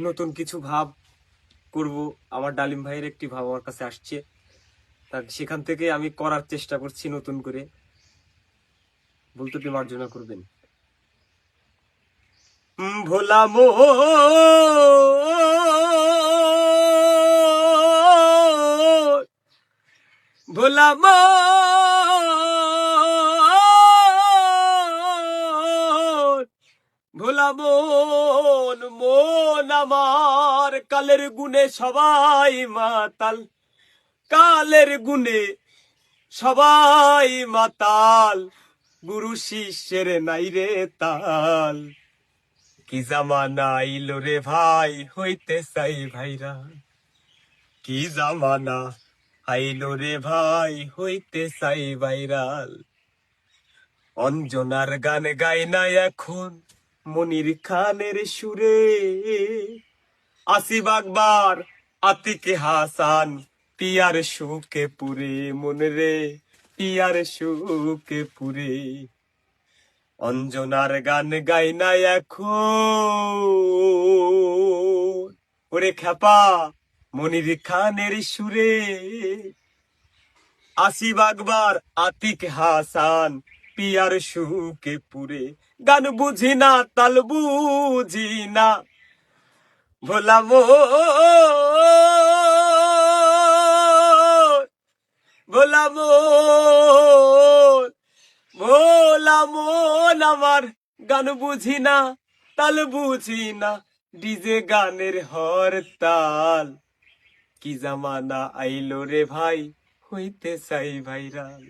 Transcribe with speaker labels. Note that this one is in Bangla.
Speaker 1: নতুন কিছু ভাব করব। আমার ডালিম ভাইয়ের একটি ভাব আমার কাছে আসছে, তা সেখান থেকে আমি করার চেষ্টা করছি নতুন করে। বলতে মার্জনা করবেন। ভোলা মো ভোলা মো ভোলা মন মন আমার কালের গুণে সবাই মাতাল, কালের গুণে সবাই মাতাল, গুরু শিষ্যের নাই রে তাল। কি জামানা আইলো রে ভাই, হইতে চাই ভাইরা। কি জামানা আইলো রে ভাই, হইতে চাই ভাইরাল। অঞ্জনার গান গাই না এখন মনির খানের সুরে, আসিফ আকবর আতিকে হাসান পিয়ার সুকে পুরে মনে রে, পিয়ার সুকে পুরে। অঞ্জনার গান গাই না এখন ওরে খেপা মনির খানের সুরে, আসিফ আকবর আতিক হাসান পিয়ার সুকে পুরে। গান বুঝি না তাল বুঝি না, ভোলা মো ভোলা মো ভোলা মন আমার, গান বুঝি না তাল বুঝি না, ডিজে গানের হরতাল। কি জামানা আইলো রে ভাই, হইতে চাই ভাইরাল।